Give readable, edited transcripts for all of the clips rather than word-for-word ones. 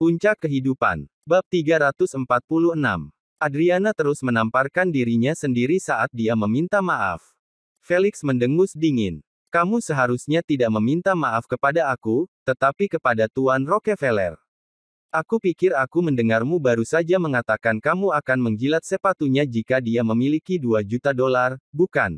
Puncak kehidupan. Bab 346. Adriana terus menamparkan dirinya sendiri saat dia meminta maaf. Felix mendengus dingin. Kamu seharusnya tidak meminta maaf kepada aku, tetapi kepada Tuan Rockefeller. Aku pikir aku mendengarmu baru saja mengatakan kamu akan menjilat sepatunya jika dia memiliki $2 juta, bukan?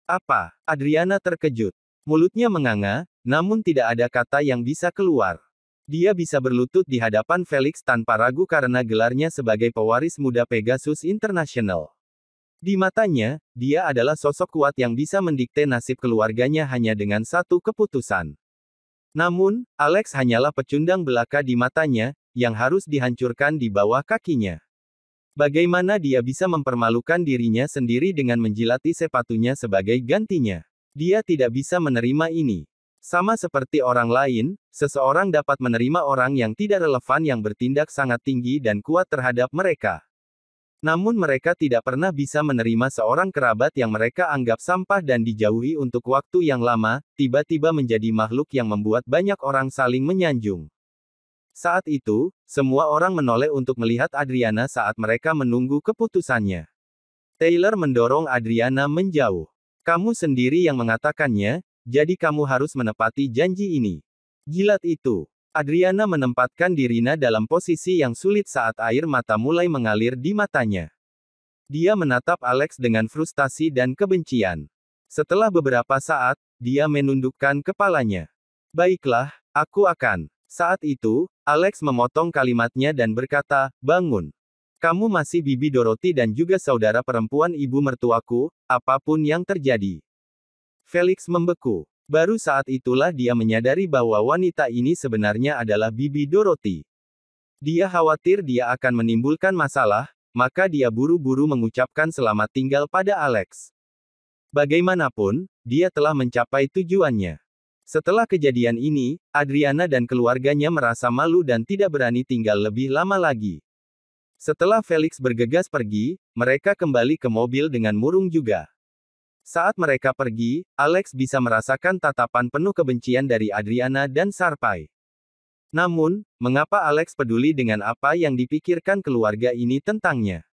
Apa? Adriana terkejut. Mulutnya menganga, namun tidak ada kata yang bisa keluar. Dia bisa berlutut di hadapan Felix tanpa ragu karena gelarnya sebagai pewaris muda Pegasus International. Di matanya, dia adalah sosok kuat yang bisa mendikte nasib keluarganya hanya dengan satu keputusan. Namun, Alex hanyalah pecundang belaka di matanya, yang harus dihancurkan di bawah kakinya. Bagaimana dia bisa mempermalukan dirinya sendiri dengan menjilati sepatunya sebagai gantinya? Dia tidak bisa menerima ini. Sama seperti orang lain, seseorang dapat menerima orang yang tidak relevan yang bertindak sangat tinggi dan kuat terhadap mereka. Namun mereka tidak pernah bisa menerima seorang kerabat yang mereka anggap sampah dan dijauhi untuk waktu yang lama, tiba-tiba menjadi makhluk yang membuat banyak orang saling menyanjung. Saat itu, semua orang menoleh untuk melihat Adriana saat mereka menunggu keputusannya. Taylor mendorong Adriana menjauh. Kamu sendiri yang mengatakannya, jadi kamu harus menepati janji ini. Jilat itu. Adriana menempatkan dirinya dalam posisi yang sulit saat air mata mulai mengalir di matanya. Dia menatap Alex dengan frustasi dan kebencian. Setelah beberapa saat, dia menundukkan kepalanya. Baiklah, aku akan. Saat itu, Alex memotong kalimatnya dan berkata, bangun. Kamu masih Bibi Dorothy dan juga saudara perempuan ibu mertuaku, apapun yang terjadi. Felix membeku. Baru saat itulah dia menyadari bahwa wanita ini sebenarnya adalah Bibi Dorothy. Dia khawatir dia akan menimbulkan masalah, maka dia buru-buru mengucapkan selamat tinggal pada Alex. Bagaimanapun, dia telah mencapai tujuannya. Setelah kejadian ini, Adriana dan keluarganya merasa malu dan tidak berani tinggal lebih lama lagi. Setelah Felix bergegas pergi, mereka kembali ke mobil dengan murung juga. Saat mereka pergi, Alex bisa merasakan tatapan penuh kebencian dari Adriana dan Sharpay. Namun, mengapa Alex peduli dengan apa yang dipikirkan keluarga ini tentangnya?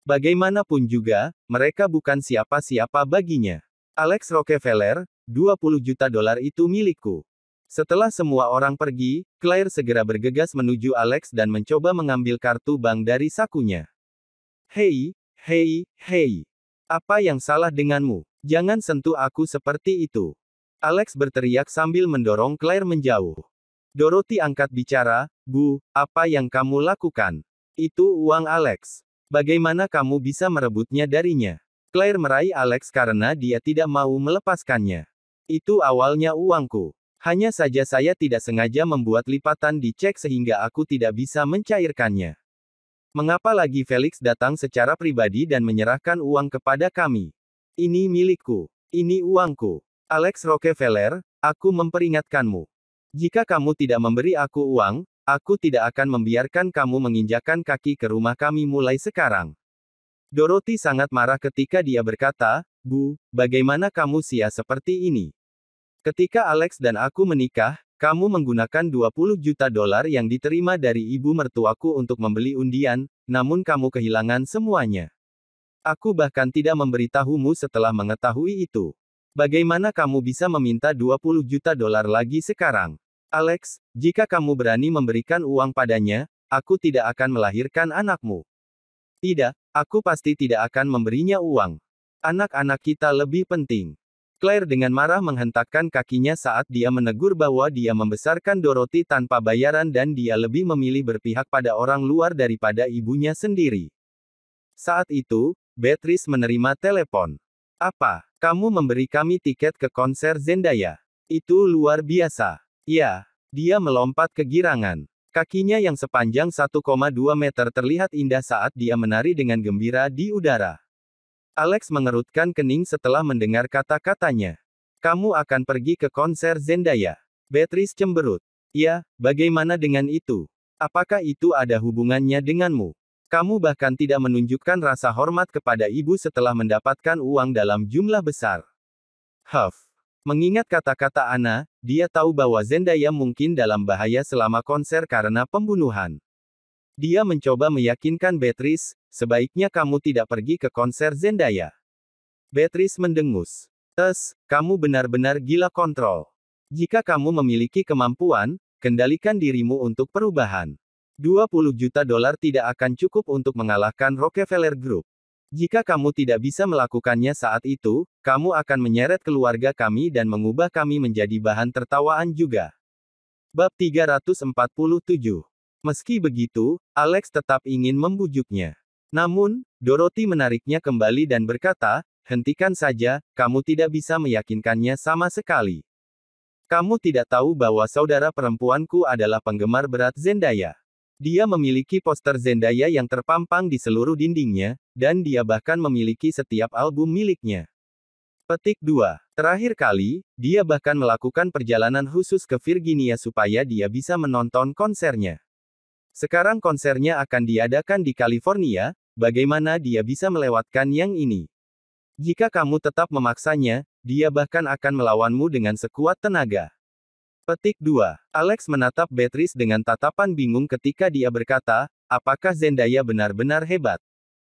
Bagaimanapun juga, mereka bukan siapa-siapa baginya. Alex Rockefeller, $20 juta itu milikku. Setelah semua orang pergi, Claire segera bergegas menuju Alex dan mencoba mengambil kartu bank dari sakunya. Hei, hei, hei. Apa yang salah denganmu? Jangan sentuh aku seperti itu. Alex berteriak sambil mendorong Claire menjauh. Dorothy angkat bicara, Bu, apa yang kamu lakukan? Itu uang Alex. Bagaimana kamu bisa merebutnya darinya? Claire meraih Alex karena dia tidak mau melepaskannya. Itu awalnya uangku. Hanya saja saya tidak sengaja membuat lipatan di cek sehingga aku tidak bisa mencairkannya. Mengapa lagi Felix datang secara pribadi dan menyerahkan uang kepada kami? Ini milikku. Ini uangku. Alex Rockefeller, aku memperingatkanmu. Jika kamu tidak memberi aku uang, aku tidak akan membiarkan kamu menginjakkan kaki ke rumah kami mulai sekarang. Dorothy sangat marah ketika dia berkata, Bu, bagaimana kamu sia seperti ini? Ketika Alex dan aku menikah, kamu menggunakan $20 juta yang diterima dari ibu mertuaku untuk membeli undian, namun kamu kehilangan semuanya. Aku bahkan tidak memberitahumu setelah mengetahui itu. Bagaimana kamu bisa meminta $20 juta lagi sekarang? Alex, jika kamu berani memberikan uang padanya, aku tidak akan melahirkan anakmu. Tidak, aku pasti tidak akan memberinya uang. Anak-anak kita lebih penting. Claire dengan marah menghentakkan kakinya saat dia menegur bahwa dia membesarkan Dorothy tanpa bayaran dan dia lebih memilih berpihak pada orang luar daripada ibunya sendiri. Saat itu, Beatrice menerima telepon. Apa? Kamu memberi kami tiket ke konser Zendaya. Itu luar biasa. Ya. Dia melompat kegirangan. Kakinya yang sepanjang 1,2 meter terlihat indah saat dia menari dengan gembira di udara. Alex mengerutkan kening setelah mendengar kata-katanya. Kamu akan pergi ke konser Zendaya. Beatrice cemberut. Ya, bagaimana dengan itu? Apakah itu ada hubungannya denganmu? Kamu bahkan tidak menunjukkan rasa hormat kepada ibu setelah mendapatkan uang dalam jumlah besar. Huff. Mengingat kata-kata Anna, dia tahu bahwa Zendaya mungkin dalam bahaya selama konser karena pembunuhan. Dia mencoba meyakinkan Beatrice, sebaiknya kamu tidak pergi ke konser Zendaya. Beatrice mendengus. Kamu benar-benar gila kontrol. Jika kamu memiliki kemampuan, kendalikan dirimu untuk perubahan. 20 juta dolar tidak akan cukup untuk mengalahkan Rockefeller Group. Jika kamu tidak bisa melakukannya saat itu, kamu akan menyeret keluarga kami dan mengubah kami menjadi bahan tertawaan juga. Bab 347. Meski begitu, Alex tetap ingin membujuknya. Namun, Dorothy menariknya kembali dan berkata, hentikan saja, kamu tidak bisa meyakinkannya sama sekali. Kamu tidak tahu bahwa saudara perempuanku adalah penggemar berat Zendaya. Dia memiliki poster Zendaya yang terpampang di seluruh dindingnya, dan dia bahkan memiliki setiap album miliknya. Petik 2. Terakhir kali, dia bahkan melakukan perjalanan khusus ke Virginia supaya dia bisa menonton konsernya. Sekarang konsernya akan diadakan di California, bagaimana dia bisa melewatkan yang ini? Jika kamu tetap memaksanya, dia bahkan akan melawanmu dengan sekuat tenaga. Petik 2. Alex menatap Beatrice dengan tatapan bingung ketika dia berkata, apakah Zendaya benar-benar hebat?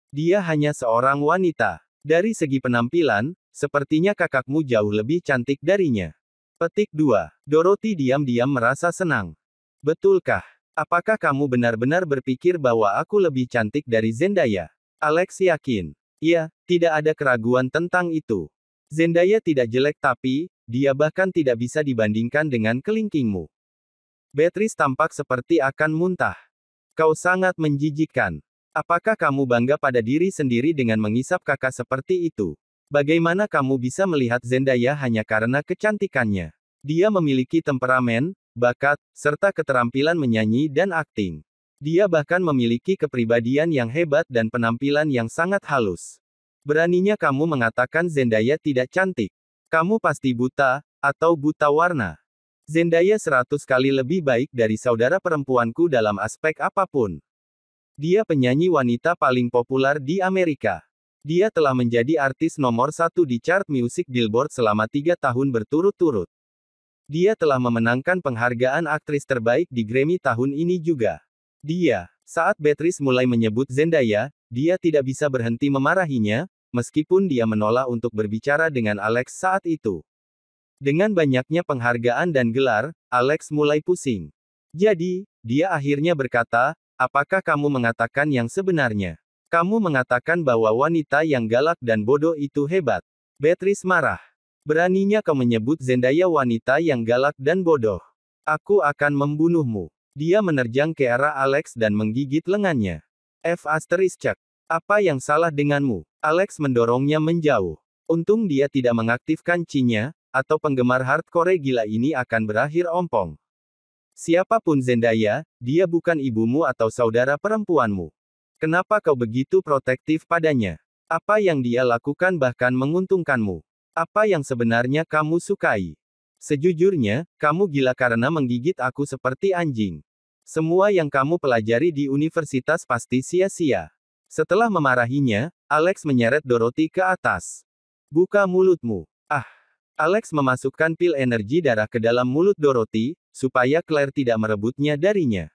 Dia hanya seorang wanita. Dari segi penampilan, sepertinya kakakmu jauh lebih cantik darinya. Petik 2. Dorothy diam-diam merasa senang. Betulkah? Apakah kamu benar-benar berpikir bahwa aku lebih cantik dari Zendaya? Alex yakin. Iya, tidak ada keraguan tentang itu. Zendaya tidak jelek tapi, dia bahkan tidak bisa dibandingkan dengan kelingkingmu. Beatrice tampak seperti akan muntah. Kau sangat menjijikkan. Apakah kamu bangga pada diri sendiri dengan mengisap kakak seperti itu? Bagaimana kamu bisa melihat Zendaya hanya karena kecantikannya? Dia memiliki temperamen, bakat, serta keterampilan menyanyi dan akting. Dia bahkan memiliki kepribadian yang hebat dan penampilan yang sangat halus. Beraninya kamu mengatakan Zendaya tidak cantik. Kamu pasti buta, atau buta warna. Zendaya 100 kali lebih baik dari saudara perempuanku dalam aspek apapun. Dia penyanyi wanita paling populer di Amerika. Dia telah menjadi artis nomor 1 di chart musik Billboard selama 3 tahun berturut-turut. Dia telah memenangkan penghargaan aktris terbaik di Grammy tahun ini juga. Saat Beatrice mulai menyebut Zendaya, dia tidak bisa berhenti memarahinya, meskipun dia menolak untuk berbicara dengan Alex saat itu. Dengan banyaknya penghargaan dan gelar, Alex mulai pusing. Jadi, dia akhirnya berkata, apakah kamu mengatakan yang sebenarnya? Kamu mengatakan bahwa wanita yang galak dan bodoh itu hebat. Beatrice marah. Beraninya kau menyebut Zendaya wanita yang galak dan bodoh. Aku akan membunuhmu. Dia menerjang ke arah Alex dan menggigit lengannya. Apa yang salah denganmu? Alex mendorongnya menjauh. Untung dia tidak mengaktifkan Qi-nya, atau penggemar hardcore gila ini akan berakhir ompong. Siapapun Zendaya, dia bukan ibumu atau saudara perempuanmu. Kenapa kau begitu protektif padanya? Apa yang dia lakukan bahkan menguntungkanmu? Apa yang sebenarnya kamu sukai? Sejujurnya, kamu gila karena menggigit aku seperti anjing. Semua yang kamu pelajari di universitas pasti sia-sia. Setelah memarahinya, Alex menyeret Dorothy ke atas. Buka mulutmu. Alex memasukkan pil energi darah ke dalam mulut Dorothy, supaya Claire tidak merebutnya darinya.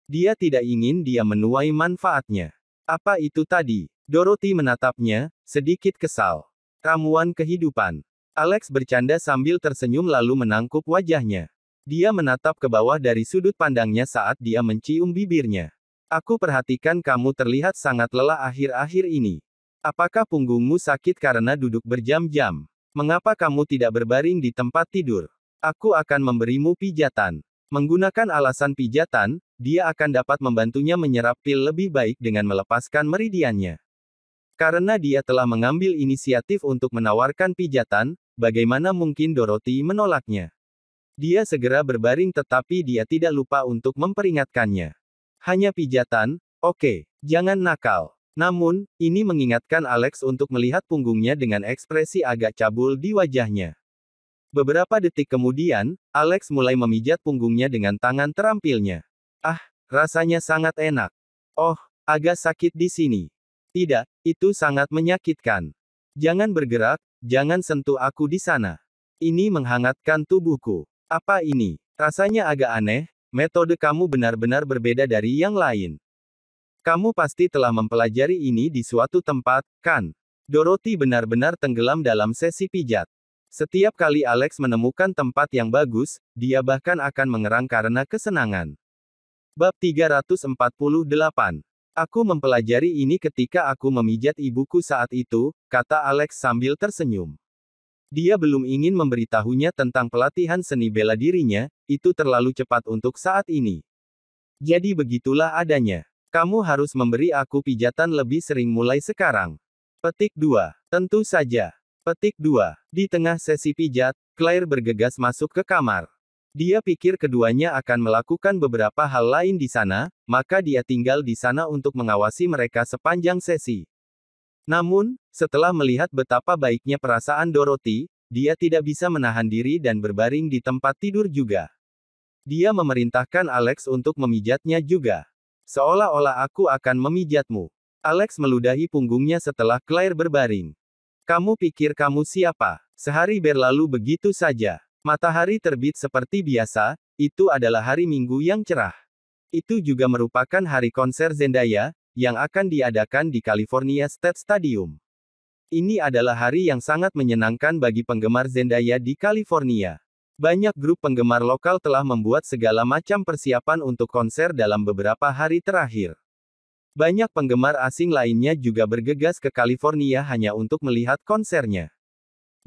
Dia tidak ingin dia menuai manfaatnya. Apa itu tadi? Dorothy menatapnya, sedikit kesal. Ramuan kehidupan. Alex bercanda sambil tersenyum lalu menangkup wajahnya. Dia menatap ke bawah dari sudut pandangnya saat dia mencium bibirnya. Aku perhatikan kamu terlihat sangat lelah akhir-akhir ini. Apakah punggungmu sakit karena duduk berjam-jam? Mengapa kamu tidak berbaring di tempat tidur? Aku akan memberimu pijatan. Menggunakan alasan pijatan, dia akan dapat membantunya menyerap pil lebih baik dengan melepaskan meridiannya. Karena dia telah mengambil inisiatif untuk menawarkan pijatan, bagaimana mungkin Dorothy menolaknya? Dia segera berbaring tetapi dia tidak lupa untuk memperingatkannya. Hanya pijatan, oke, jangan nakal. Namun, ini mengingatkan Alex untuk melihat punggungnya dengan ekspresi agak cabul di wajahnya. Beberapa detik kemudian, Alex mulai memijat punggungnya dengan tangan terampilnya. Rasanya sangat enak. Oh, agak sakit di sini. Tidak, itu sangat menyakitkan. Jangan bergerak, jangan sentuh aku di sana. Ini menghangatkan tubuhku. Apa ini? Rasanya agak aneh, metode kamu benar-benar berbeda dari yang lain. Kamu pasti telah mempelajari ini di suatu tempat, kan? Dorothy benar-benar tenggelam dalam sesi pijat. Setiap kali Alex menemukan tempat yang bagus, dia bahkan akan mengerang karena kesenangan. Bab 348. Aku mempelajari ini ketika aku memijat ibuku saat itu, kata Alex sambil tersenyum. Dia belum ingin memberitahunya tentang pelatihan seni bela dirinya, itu terlalu cepat untuk saat ini. Jadi begitulah adanya. Kamu harus memberi aku pijatan lebih sering mulai sekarang. Petik 2. Tentu saja. Petik 2. Di tengah sesi pijat, Claire bergegas masuk ke kamar. Dia pikir keduanya akan melakukan beberapa hal lain di sana, maka dia tinggal di sana untuk mengawasi mereka sepanjang sesi. Namun, setelah melihat betapa baiknya perasaan Dorothy, dia tidak bisa menahan diri dan berbaring di tempat tidur juga. Dia memerintahkan Alex untuk memijatnya juga. Seolah-olah aku akan memijatmu. Alex meludahi punggungnya setelah Claire berbaring. Kamu pikir kamu siapa? Sehari berlalu begitu saja. Matahari terbit seperti biasa, itu adalah hari Minggu yang cerah. Itu juga merupakan hari konser Zendaya, yang akan diadakan di California State Stadium. Ini adalah hari yang sangat menyenangkan bagi penggemar Zendaya di California. Banyak grup penggemar lokal telah membuat segala macam persiapan untuk konser dalam beberapa hari terakhir. Banyak penggemar asing lainnya juga bergegas ke California hanya untuk melihat konsernya.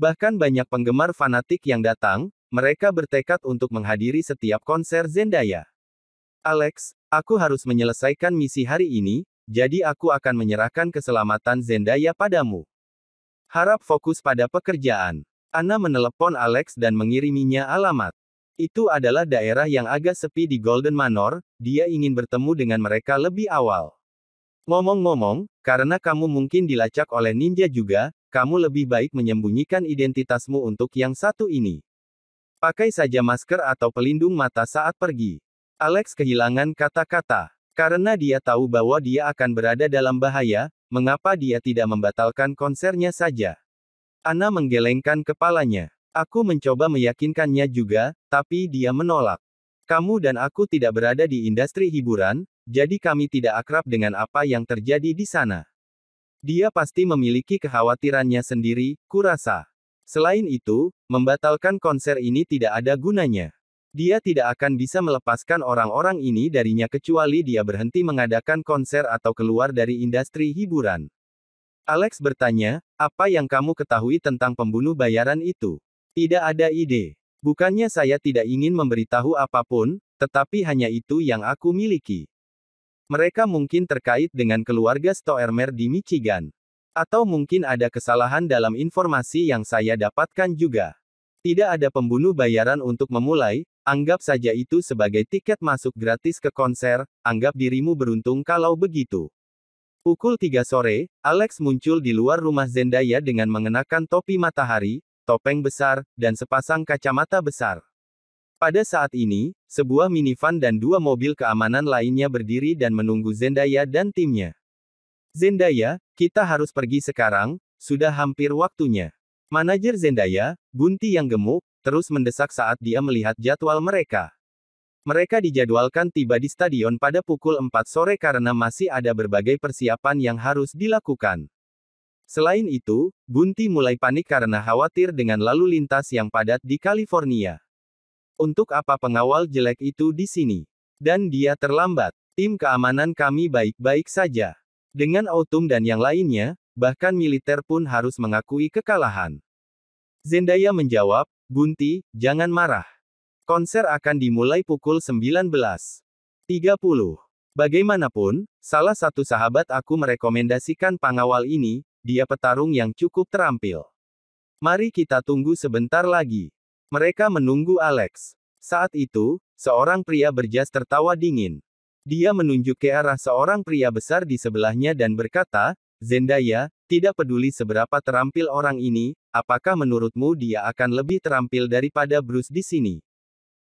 Bahkan banyak penggemar fanatik yang datang, mereka bertekad untuk menghadiri setiap konser Zendaya. Alex, aku harus menyelesaikan misi hari ini, jadi aku akan menyerahkan keselamatan Zendaya padamu. Harap fokus pada pekerjaan. Anna menelepon Alex dan mengiriminya alamat. Itu adalah daerah yang agak sepi di Golden Manor, dia ingin bertemu dengan mereka lebih awal. Ngomong-ngomong, karena kamu mungkin dilacak oleh ninja juga, kamu lebih baik menyembunyikan identitasmu untuk yang satu ini. Pakai saja masker atau pelindung mata saat pergi. Alex kehilangan kata-kata. Karena dia tahu bahwa dia akan berada dalam bahaya, mengapa dia tidak membatalkan konsernya saja? Anna menggelengkan kepalanya. Aku mencoba meyakinkannya juga, tapi dia menolak. Kamu dan aku tidak berada di industri hiburan, jadi kami tidak akrab dengan apa yang terjadi di sana. Dia pasti memiliki kekhawatirannya sendiri, kurasa. Selain itu, membatalkan konser ini tidak ada gunanya. Dia tidak akan bisa melepaskan orang-orang ini darinya kecuali dia berhenti mengadakan konser atau keluar dari industri hiburan. Alex bertanya, apa yang kamu ketahui tentang pembunuh bayaran itu? Tidak ada ide. Bukannya saya tidak ingin memberitahu apapun, tetapi hanya itu yang aku miliki. Mereka mungkin terkait dengan keluarga Stoermer di Michigan. Atau mungkin ada kesalahan dalam informasi yang saya dapatkan juga. Tidak ada pembunuh bayaran untuk memulai, anggap saja itu sebagai tiket masuk gratis ke konser, anggap dirimu beruntung kalau begitu. Pukul 3 sore, Alex muncul di luar rumah Zendaya dengan mengenakan topi matahari, topeng besar, dan sepasang kacamata besar. Pada saat ini, sebuah minivan dan dua mobil keamanan lainnya berdiri dan menunggu Zendaya dan timnya. Zendaya, kita harus pergi sekarang, sudah hampir waktunya. Manajer Zendaya, Bunty yang gemuk, terus mendesak saat dia melihat jadwal mereka. Mereka dijadwalkan tiba di stadion pada pukul 4 sore karena masih ada berbagai persiapan yang harus dilakukan. Selain itu, Bunty mulai panik karena khawatir dengan lalu lintas yang padat di California. Untuk apa pengawal jelek itu di sini? Dan dia terlambat. Tim keamanan kami baik-baik saja. Dengan Autumn dan yang lainnya, bahkan militer pun harus mengakui kekalahan. Zendaya menjawab, Bunty, jangan marah. Konser akan dimulai pukul 19.30. Bagaimanapun, salah satu sahabat aku merekomendasikan pengawal ini, dia petarung yang cukup terampil. Mari kita tunggu sebentar lagi. Mereka menunggu Alex. Saat itu, seorang pria berjas tertawa dingin. Dia menunjuk ke arah seorang pria besar di sebelahnya dan berkata, Zendaya, tidak peduli seberapa terampil orang ini, apakah menurutmu dia akan lebih terampil daripada Bruce di sini?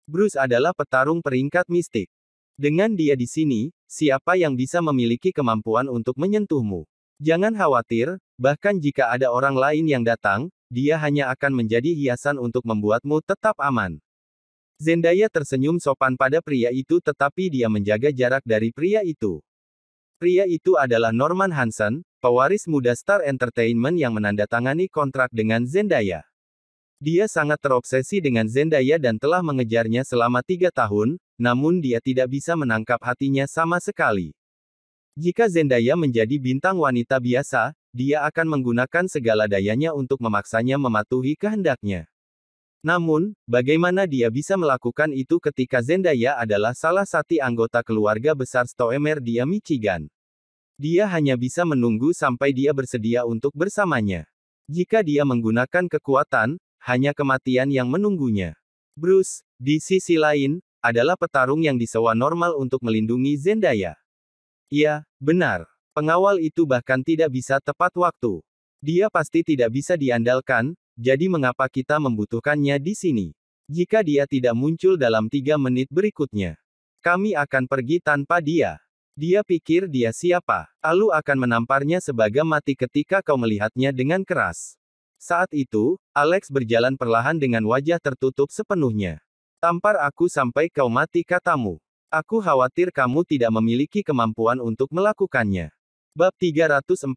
Bruce adalah petarung peringkat mistik. Dengan dia di sini, siapa yang bisa memiliki kemampuan untuk menyentuhmu? Jangan khawatir, bahkan jika ada orang lain yang datang, dia hanya akan menjadi hiasan untuk membuatmu tetap aman. Zendaya tersenyum sopan pada pria itu tetapi dia menjaga jarak dari pria itu. Pria itu adalah Norman Hansen, pewaris muda Star Entertainment yang menandatangani kontrak dengan Zendaya. Dia sangat terobsesi dengan Zendaya dan telah mengejarnya selama 3 tahun, namun dia tidak bisa menangkap hatinya sama sekali. Jika Zendaya menjadi bintang wanita biasa, dia akan menggunakan segala dayanya untuk memaksanya mematuhi kehendaknya. Namun, bagaimana dia bisa melakukan itu ketika Zendaya adalah salah satu anggota keluarga besar Stoemer di Michigan? Dia hanya bisa menunggu sampai dia bersedia untuk bersamanya. Jika dia menggunakan kekuatan, hanya kematian yang menunggunya. Bruce, di sisi lain, adalah petarung yang disewa normal untuk melindungi Zendaya. Ya, benar. Pengawal itu bahkan tidak bisa tepat waktu. Dia pasti tidak bisa diandalkan, jadi mengapa kita membutuhkannya di sini? Jika dia tidak muncul dalam 3 menit berikutnya, kami akan pergi tanpa dia. Dia pikir dia siapa? Lalu akan menamparnya sebagai mati ketika kau melihatnya dengan keras. Saat itu, Alex berjalan perlahan dengan wajah tertutup sepenuhnya. Tampar aku sampai kau mati katamu. Aku khawatir kamu tidak memiliki kemampuan untuk melakukannya. Bab 349.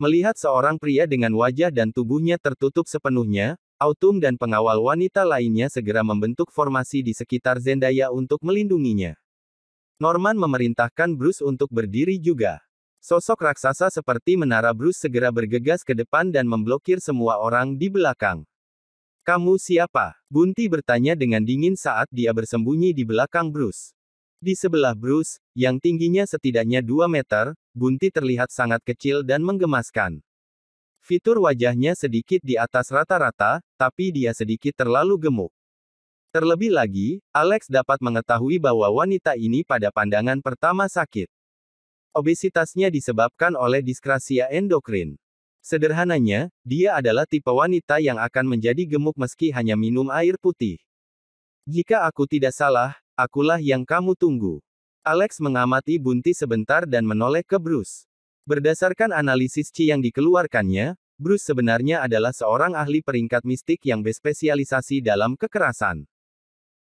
Melihat seorang pria dengan wajah dan tubuhnya tertutup sepenuhnya, Autumn dan pengawal wanita lainnya segera membentuk formasi di sekitar Zendaya untuk melindunginya. Norman memerintahkan Bruce untuk berdiri juga. Sosok raksasa seperti menara Bruce segera bergegas ke depan dan memblokir semua orang di belakang. Kamu siapa? Bunty bertanya dengan dingin saat dia bersembunyi di belakang Bruce. Di sebelah Bruce, yang tingginya setidaknya 2 meter, Bunty terlihat sangat kecil dan menggemaskan. Fitur wajahnya sedikit di atas rata-rata, tapi dia sedikit terlalu gemuk. Terlebih lagi, Alex dapat mengetahui bahwa wanita ini pada pandangan pertama sakit. Obesitasnya disebabkan oleh diskrasia endokrin. Sederhananya, dia adalah tipe wanita yang akan menjadi gemuk meski hanya minum air putih. Jika aku tidak salah, akulah yang kamu tunggu. Alex mengamati Bunty sebentar dan menoleh ke Bruce. Berdasarkan analisis Qi yang dikeluarkannya, Bruce sebenarnya adalah seorang ahli peringkat mistik yang berspesialisasi dalam kekerasan.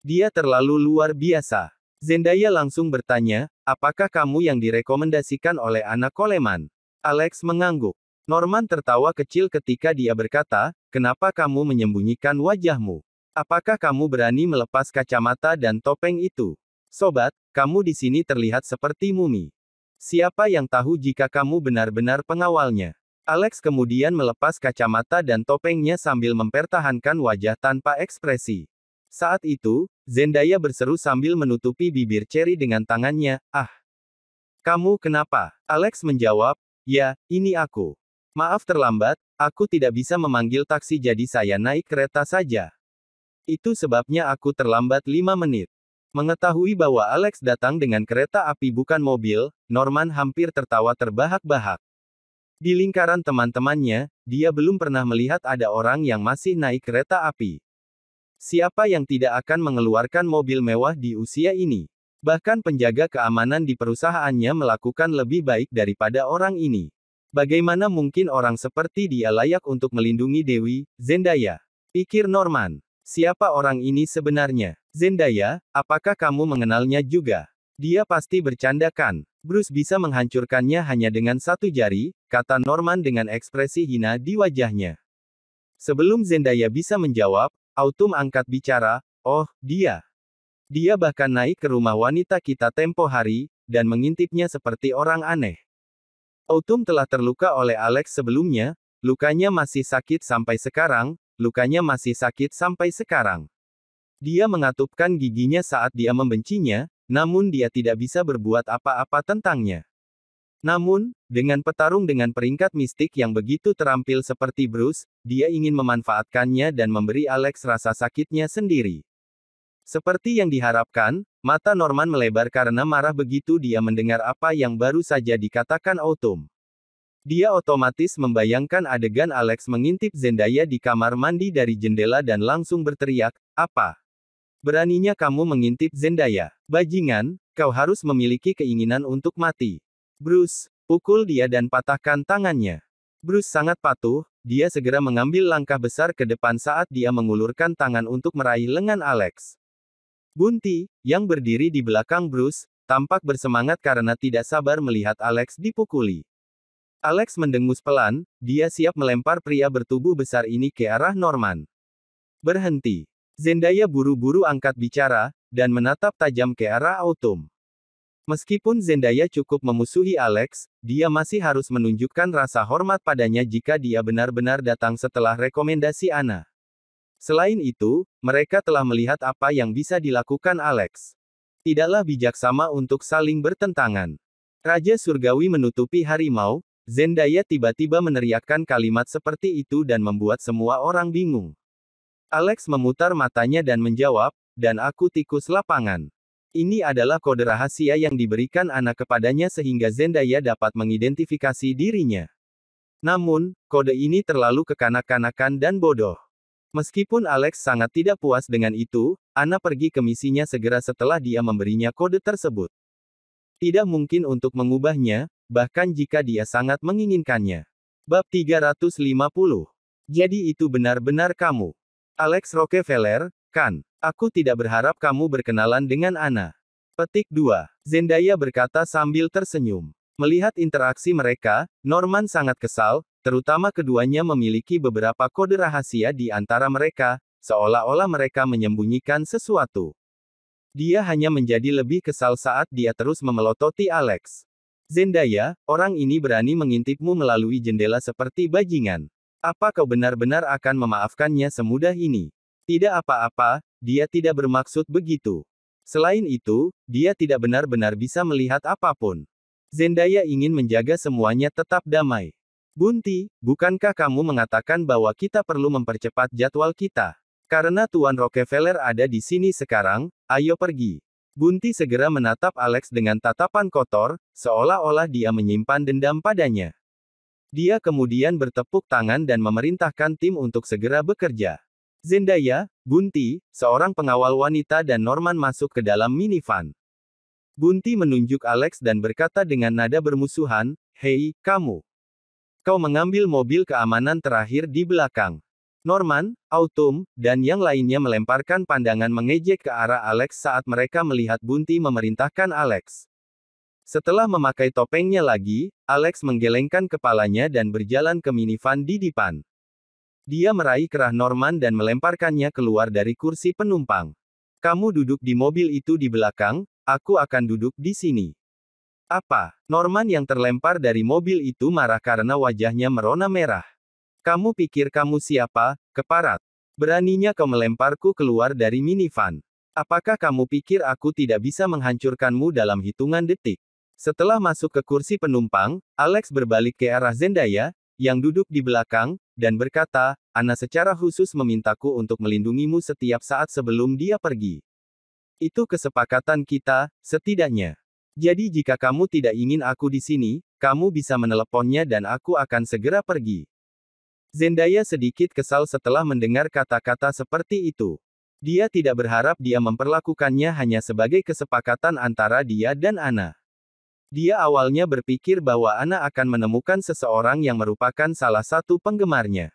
Dia terlalu luar biasa. Zendaya langsung bertanya, apakah kamu yang direkomendasikan oleh anak Coleman? Alex mengangguk. Norman tertawa kecil ketika dia berkata, kenapa kamu menyembunyikan wajahmu? Apakah kamu berani melepas kacamata dan topeng itu? Sobat, kamu di sini terlihat seperti mumi. Siapa yang tahu jika kamu benar-benar pengawalnya? Alex kemudian melepas kacamata dan topengnya sambil mempertahankan wajah tanpa ekspresi. Saat itu, Zendaya berseru sambil menutupi bibir Cherry dengan tangannya, ah. Kamu kenapa? Alex menjawab, ya, ini aku. Maaf terlambat, aku tidak bisa memanggil taksi jadi saya naik kereta saja. Itu sebabnya aku terlambat 5 menit. Mengetahui bahwa Alex datang dengan kereta api bukan mobil, Norman hampir tertawa terbahak-bahak. Di lingkaran teman-temannya, dia belum pernah melihat ada orang yang masih naik kereta api. Siapa yang tidak akan mengeluarkan mobil mewah di usia ini? Bahkan penjaga keamanan di perusahaannya melakukan lebih baik daripada orang ini. Bagaimana mungkin orang seperti dia layak untuk melindungi Dewi, Zendaya? Pikir Norman. Siapa orang ini sebenarnya? Zendaya, apakah kamu mengenalnya juga? Dia pasti bercanda kan? Bruce bisa menghancurkannya hanya dengan 1 jari, kata Norman dengan ekspresi hina di wajahnya. Sebelum Zendaya bisa menjawab, Autumn angkat bicara, oh, dia. Dia bahkan naik ke rumah wanita kita tempo hari, dan mengintipnya seperti orang aneh. Autumn telah terluka oleh Alex sebelumnya, lukanya masih sakit sampai sekarang, lukanya masih sakit sampai sekarang. Dia mengatupkan giginya saat dia membencinya, namun dia tidak bisa berbuat apa-apa tentangnya. Namun, dengan petarung dengan peringkat mistik yang begitu terampil seperti Bruce, dia ingin memanfaatkannya dan memberi Alex rasa sakitnya sendiri. Seperti yang diharapkan, mata Norman melebar karena marah begitu dia mendengar apa yang baru saja dikatakan Autumn. Dia otomatis membayangkan adegan Alex mengintip Zendaya di kamar mandi dari jendela dan langsung berteriak, apa? Beraninya kamu mengintip Zendaya? Bajingan, kau harus memiliki keinginan untuk mati. Bruce, pukul dia dan patahkan tangannya. Bruce sangat patuh, dia segera mengambil langkah besar ke depan saat dia mengulurkan tangan untuk meraih lengan Alex. Bunty, yang berdiri di belakang Bruce, tampak bersemangat karena tidak sabar melihat Alex dipukuli. Alex mendengus pelan, dia siap melempar pria bertubuh besar ini ke arah Norman. Berhenti. Zendaya buru-buru angkat bicara, dan menatap tajam ke arah Autumn. Meskipun Zendaya cukup memusuhi Alex, dia masih harus menunjukkan rasa hormat padanya jika dia benar-benar datang setelah rekomendasi Anna. Selain itu, mereka telah melihat apa yang bisa dilakukan Alex. Tidaklah bijaksana untuk saling bertentangan. Raja Surgawi menutupi harimau, Zendaya tiba-tiba meneriakkan kalimat seperti itu dan membuat semua orang bingung. Alex memutar matanya dan menjawab, dan aku tikus lapangan. Ini adalah kode rahasia yang diberikan anak kepadanya sehingga Zendaya dapat mengidentifikasi dirinya. Namun, kode ini terlalu kekanak-kanakan dan bodoh. Meskipun Alex sangat tidak puas dengan itu, Anna pergi ke misinya segera setelah dia memberinya kode tersebut. Tidak mungkin untuk mengubahnya, bahkan jika dia sangat menginginkannya. Bab 350. Jadi itu benar-benar kamu. Alex Rockefeller, kan? Aku tidak berharap kamu berkenalan dengan Anna. Petik 2. Zendaya berkata sambil tersenyum. Melihat interaksi mereka, Norman sangat kesal, terutama keduanya memiliki beberapa kode rahasia di antara mereka, seolah-olah mereka menyembunyikan sesuatu. Dia hanya menjadi lebih kesal saat dia terus memelototi Alex. Zendaya, orang ini berani mengintipmu melalui jendela seperti bajingan. Apa kau benar-benar akan memaafkannya semudah ini? Tidak apa-apa, dia tidak bermaksud begitu. Selain itu, dia tidak benar-benar bisa melihat apapun. Zendaya ingin menjaga semuanya tetap damai. Bunty, bukankah kamu mengatakan bahwa kita perlu mempercepat jadwal kita? Karena Tuan Rockefeller ada di sini sekarang, ayo pergi. Bunty segera menatap Alex dengan tatapan kotor, seolah-olah dia menyimpan dendam padanya. Dia kemudian bertepuk tangan dan memerintahkan tim untuk segera bekerja. Zendaya, Bunty, seorang pengawal wanita dan Norman masuk ke dalam minivan. Bunty menunjuk Alex dan berkata dengan nada bermusuhan, "Hei, kamu. Kau mengambil mobil keamanan terakhir di belakang." Norman, Autumn, dan yang lainnya melemparkan pandangan mengejek ke arah Alex saat mereka melihat Bunty memerintahkan Alex. Setelah memakai topengnya lagi, Alex menggelengkan kepalanya dan berjalan ke minivan di depan. Dia meraih kerah Norman dan melemparkannya keluar dari kursi penumpang. Kamu duduk di mobil itu di belakang, aku akan duduk di sini. Apa? Norman yang terlempar dari mobil itu marah karena wajahnya merona merah. Kamu pikir kamu siapa, keparat? Beraninya kau melemparku keluar dari minivan. Apakah kamu pikir aku tidak bisa menghancurkanmu dalam hitungan detik? Setelah masuk ke kursi penumpang, Alex berbalik ke arah Zendaya, yang duduk di belakang, dan berkata, Anna secara khusus memintaku untuk melindungimu setiap saat sebelum dia pergi. Itu kesepakatan kita, setidaknya. Jadi jika kamu tidak ingin aku di sini, kamu bisa meneleponnya dan aku akan segera pergi. Zendaya sedikit kesal setelah mendengar kata-kata seperti itu. Dia tidak berharap dia memperlakukannya hanya sebagai kesepakatan antara dia dan Anna. Dia awalnya berpikir bahwa Anna akan menemukan seseorang yang merupakan salah satu penggemarnya.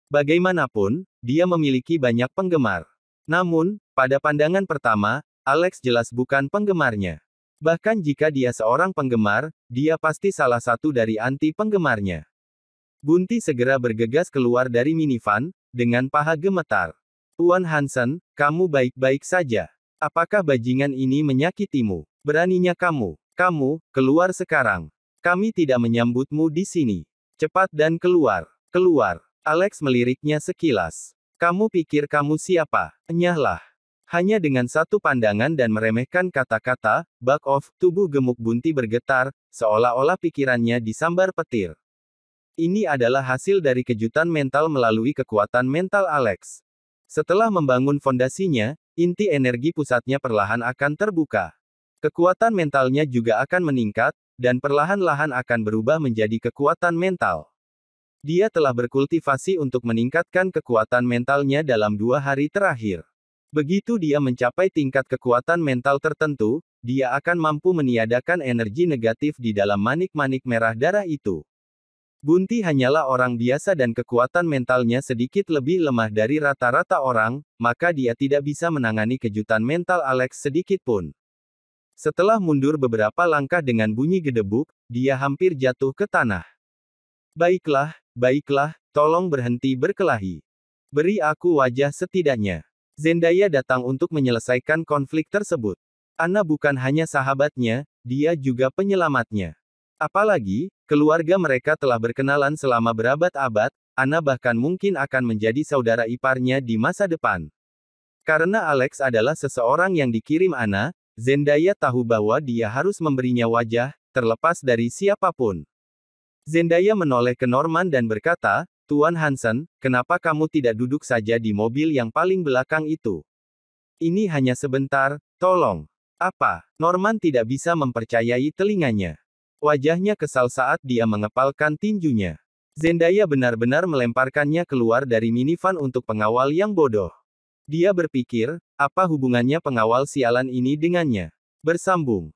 Bagaimanapun, dia memiliki banyak penggemar. Namun, pada pandangan pertama, Alex jelas bukan penggemarnya. Bahkan jika dia seorang penggemar, dia pasti salah satu dari anti-penggemarnya. Bunty segera bergegas keluar dari minivan, dengan paha gemetar. Tuan Hansen, kamu baik-baik saja. Apakah bajingan ini menyakitimu? Beraninya kamu. Kamu, keluar sekarang. Kami tidak menyambutmu di sini. Cepat dan keluar. Keluar. Alex meliriknya sekilas. Kamu pikir kamu siapa? Enyahlah. Hanya dengan satu pandangan dan meremehkan kata-kata, back off, tubuh gemuk Bunty bergetar, seolah-olah pikirannya disambar petir. Ini adalah hasil dari kejutan mental melalui kekuatan mental Alex. Setelah membangun fondasinya, inti energi pusatnya perlahan akan terbuka. Kekuatan mentalnya juga akan meningkat, dan perlahan-lahan akan berubah menjadi kekuatan mental. Dia telah berkultivasi untuk meningkatkan kekuatan mentalnya dalam 2 hari terakhir. Begitu dia mencapai tingkat kekuatan mental tertentu, dia akan mampu meniadakan energi negatif di dalam manik-manik merah darah itu. Bunty hanyalah orang biasa dan kekuatan mentalnya sedikit lebih lemah dari rata-rata orang, maka dia tidak bisa menangani kejutan mental Alex sedikit pun. Setelah mundur beberapa langkah dengan bunyi gedebuk, dia hampir jatuh ke tanah. Baiklah, baiklah, tolong berhenti berkelahi. Beri aku wajah setidaknya. Zendaya datang untuk menyelesaikan konflik tersebut. Anna bukan hanya sahabatnya, dia juga penyelamatnya. Apalagi, keluarga mereka telah berkenalan selama berabad-abad, Anna bahkan mungkin akan menjadi saudara iparnya di masa depan. Karena Alex adalah seseorang yang dikirim Anna, Zendaya tahu bahwa dia harus memberinya wajah, terlepas dari siapapun. Zendaya menoleh ke Norman dan berkata, Tuan Hansen, kenapa kamu tidak duduk saja di mobil yang paling belakang itu? Ini hanya sebentar, tolong. Apa? Norman tidak bisa mempercayai telinganya. Wajahnya kesal saat dia mengepalkan tinjunya. Zendaya benar-benar melemparkannya keluar dari minivan untuk pengawal yang bodoh. Dia berpikir, apa hubungannya pengawal sialan ini dengannya? Bersambung.